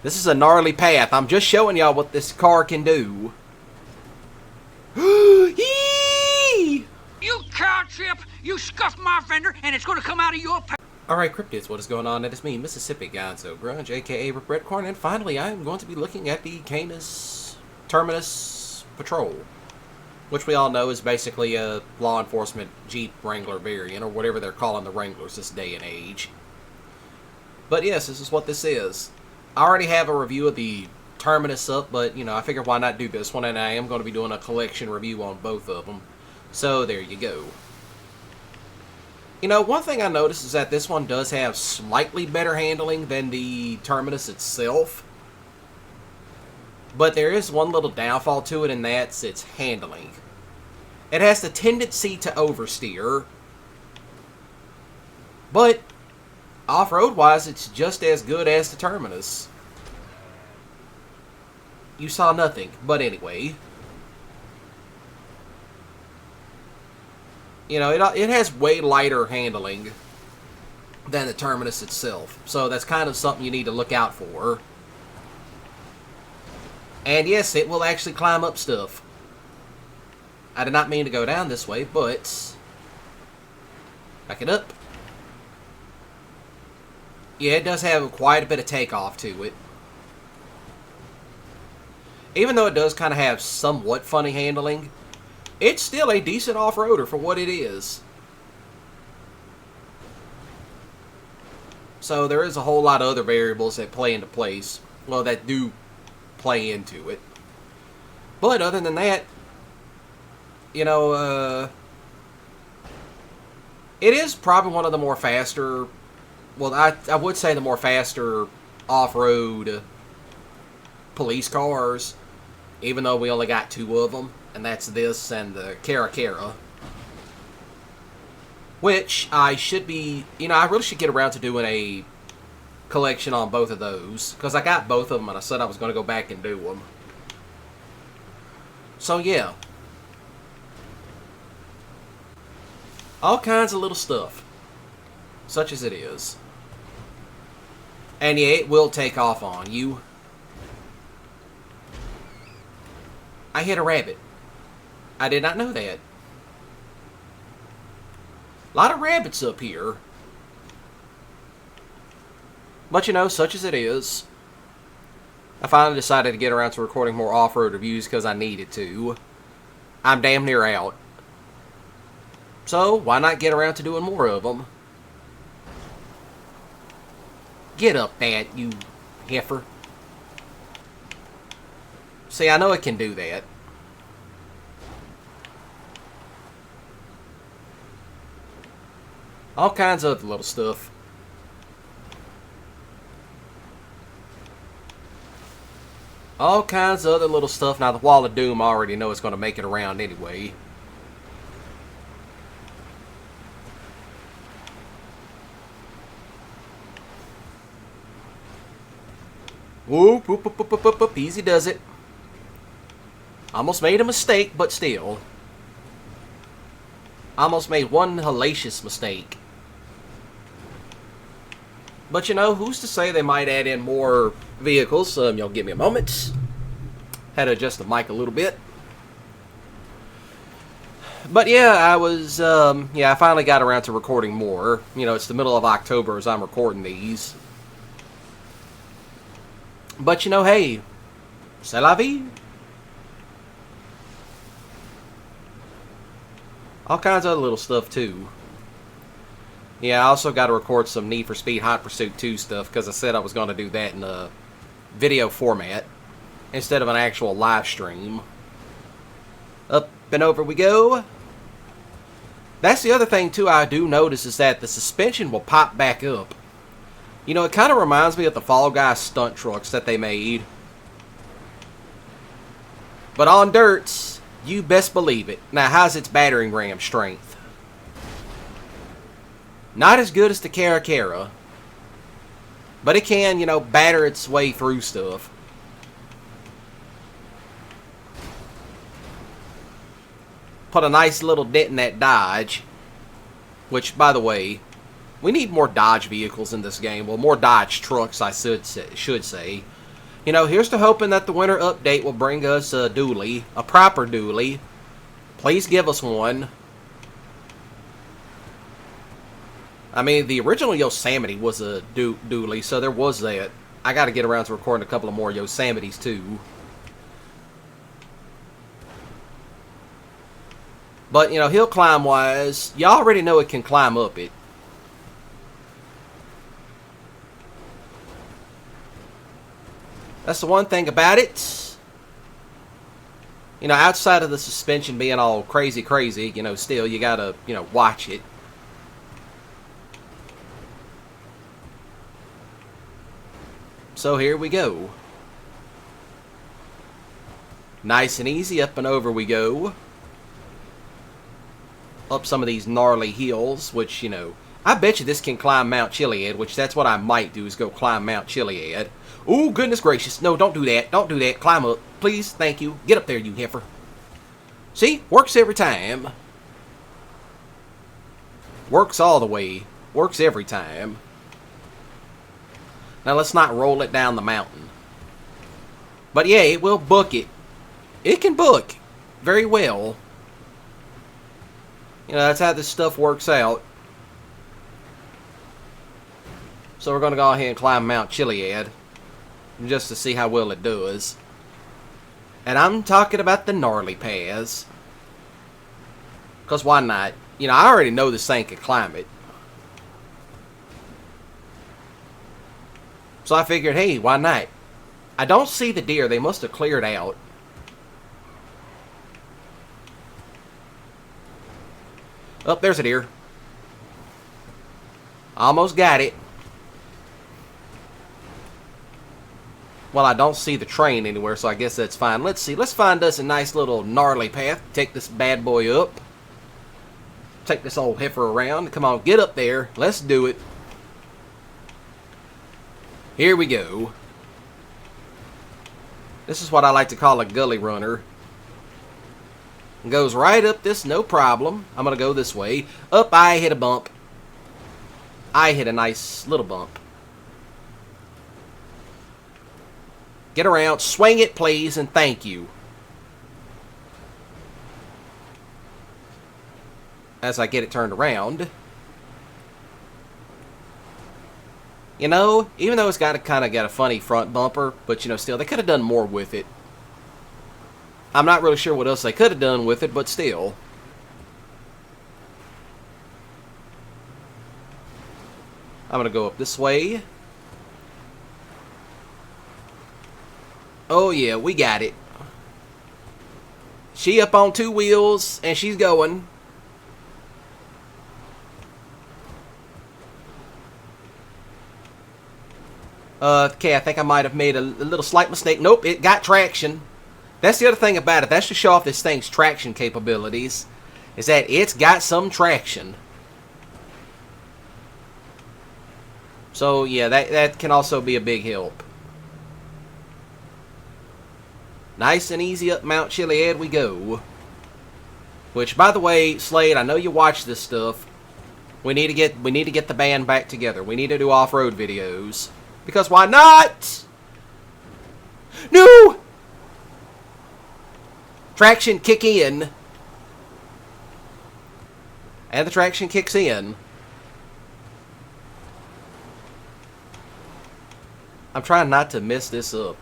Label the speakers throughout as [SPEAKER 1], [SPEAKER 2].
[SPEAKER 1] This is a gnarly path. I'm just showing y'all what this car can do. Yee!
[SPEAKER 2] You cow chip! You scuffed my fender, and it's gonna come out of your
[SPEAKER 1] Alright, Cryptids, what is going on? It is me, Mississippi Gonzo Grunge, aka Breadcorn, and finally I am going to be looking at the Canis Terminus Patrol, which we all know is basically a law enforcement Jeep Wrangler variant, or whatever they're calling the Wranglers this day and age. But yes, this is what this is. I already have a review of the Terminus up, but, you know, I figured why not do this one, and I am going to be doing a collection review on both of them. So, there you go. You know, one thing I noticed is that this one does have slightly better handling than the Terminus itself. But there is one little downfall to it, and that's its handling. It has the tendency to oversteer. But off-road wise, it's just as good as the Terminus. You saw nothing, but anyway. You know, it has way lighter handling than the Terminus itself. So that's kind of something you need to look out for. And yes, it will actually climb up stuff. I did not mean to go down this way, but back it up. Yeah, it does have quite a bit of takeoff to it. Even though it does kind of have somewhat funny handling, it's still a decent off-roader for what it is. So there is a whole lot of other variables that play into place. Well, that do play into it. But other than that, you know, it is probably one of the more faster, well, I would say the more faster off-road police cars, even though we only got two of them, and that's this and the Canis. Which I should be, you know, I really should get around to doing a collection on both of those, because I got both of them and I said I was going to go back and do them. So yeah. All kinds of little stuff. Such as it is. And yeah, it will take off on you. I hit a rabbit. I did not know that. A lot of rabbits up here. But you know, such as it is. I finally decided to get around to recording more off-road reviews because I needed to. I'm damn near out. So, why not get around to doing more of them? Get up, that, you heifer. See, I know it can do that. All kinds of other little stuff. All kinds of other little stuff. Now, the Wall of Doom, I already know it's going to make it around anyway. Whoop, whoop, whoop, whoop, whoop, whoop, whoop. Easy does it. Almost made a mistake, but still. Almost made one hellacious mistake. But you know, who's to say they might add in more vehicles? You'll give me a moment. Had to adjust the mic a little bit. But yeah, I finally got around to recording more. You know, it's the middle of October as I'm recording these. But you know, hey, c'est la vie. All kinds of other little stuff too. Yeah, I also got to record some Need for Speed Hot Pursuit 2 stuff because I said I was going to do that in a video format instead of an actual live stream. Up and over we go. That's the other thing too I do notice is that the suspension will pop back up. You know, it kind of reminds me of the Fall Guys stunt trucks that they made. But on dirts, you best believe it. Now, how's its battering ram strength? Not as good as the Canis. But it can, you know, batter its way through stuff. Put a nice little dent in that Dodge. Which, by the way, we need more Dodge vehicles in this game. Well, more Dodge trucks, I should say. You know, here's to hoping that the winter update will bring us a dually, a proper dually. Please give us one. I mean, the original Yosemite was a dually, so there was that. I got to get around to recording a couple of more Yosemites, too. But, you know, hill climb-wise, you already know it can climb up it. That's the one thing about it. You know, outside of the suspension being all crazy, you know, still, you gotta, you know, watch it. So here we go. Nice and easy, up and over we go. Up some of these gnarly hills, which, you know, I bet you this can climb Mount Chiliad, which that's what I might do, is go climb Mount Chiliad. Oh, goodness gracious. No, don't do that. Don't do that. Climb up. Please, thank you. Get up there, you heifer. See? Works every time. Works all the way. Works every time. Now, let's not roll it down the mountain. But yeah, it will book it. It can book very well. You know, that's how this stuff works out. So we're going to go ahead and climb Mount Chiliad, just to see how well it does. And I'm talking about the gnarly paths. Because why not? You know, I already know this thing can climb it. So I figured, hey, why not? I don't see the deer. They must have cleared out. Oh, there's a deer. Almost got it. Well, I don't see the train anywhere, so I guess that's fine. Let's see. Let's find us a nice little gnarly path. Take this bad boy up. Take this old heifer around. Come on, get up there. Let's do it. Here we go. This is what I like to call a gully runner. It goes right up this, no problem. I'm going to go this way. Up, I hit a bump. I hit a nice little bump. Get around, swing it, please, and thank you. As I get it turned around. You know, even though it's got a funny front bumper, but you know, still, they could have done more with it. I'm not really sure what else they could have done with it, but still. I'm going to go up this way. Oh yeah, we got it. She up on 2 wheels, and she's going. Okay, I think I might have made a little slight mistake. Nope, it got traction. That's the other thing about it. That's to show off this thing's traction capabilities. Is that it's got some traction. So, yeah, that can also be a big help. Nice and easy up Mount Chiliad we go. Which, by the way, Slade, I know you watch this stuff. We need to get the band back together. We need to do off-road videos. Because why not? No! Traction kick in. And the traction kicks in. I'm trying not to mess this up.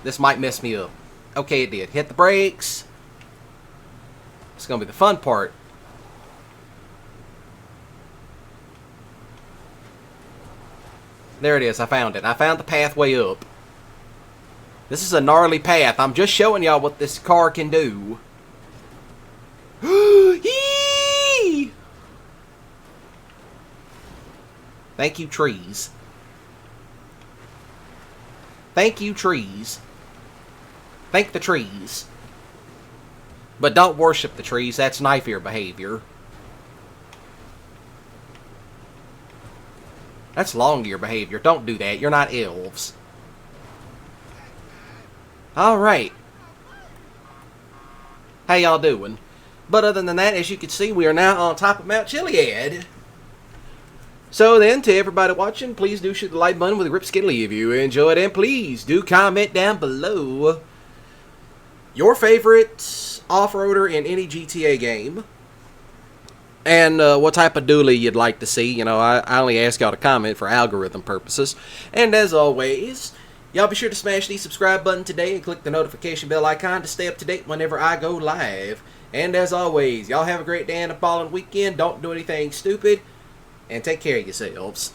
[SPEAKER 1] This might mess me up. Okay, it did. Hit the brakes. It's going to be the fun part. There it is. I found it. I found the pathway up. This is a gnarly path. I'm just showing y'all what this car can do. Yee! Thank you, trees. Thank you, trees. Thank the trees. But don't worship the trees. That's knife ear behavior. That's long ear behavior. Don't do that. You're not elves. Alright. How y'all doing? But other than that, as you can see, we are now on top of Mount Chiliad. So then, to everybody watching, please do shoot the like button with a grip skiddly if you enjoyed, and please do comment down below your favorite off-roader in any GTA game, and what type of dually you'd like to see. You know, I only ask y'all to comment for algorithm purposes. And as always, y'all be sure to smash the subscribe button today and click the notification bell icon to stay up to date whenever I go live. And as always, y'all have a great day and a following weekend. Don't do anything stupid, and take care of yourselves.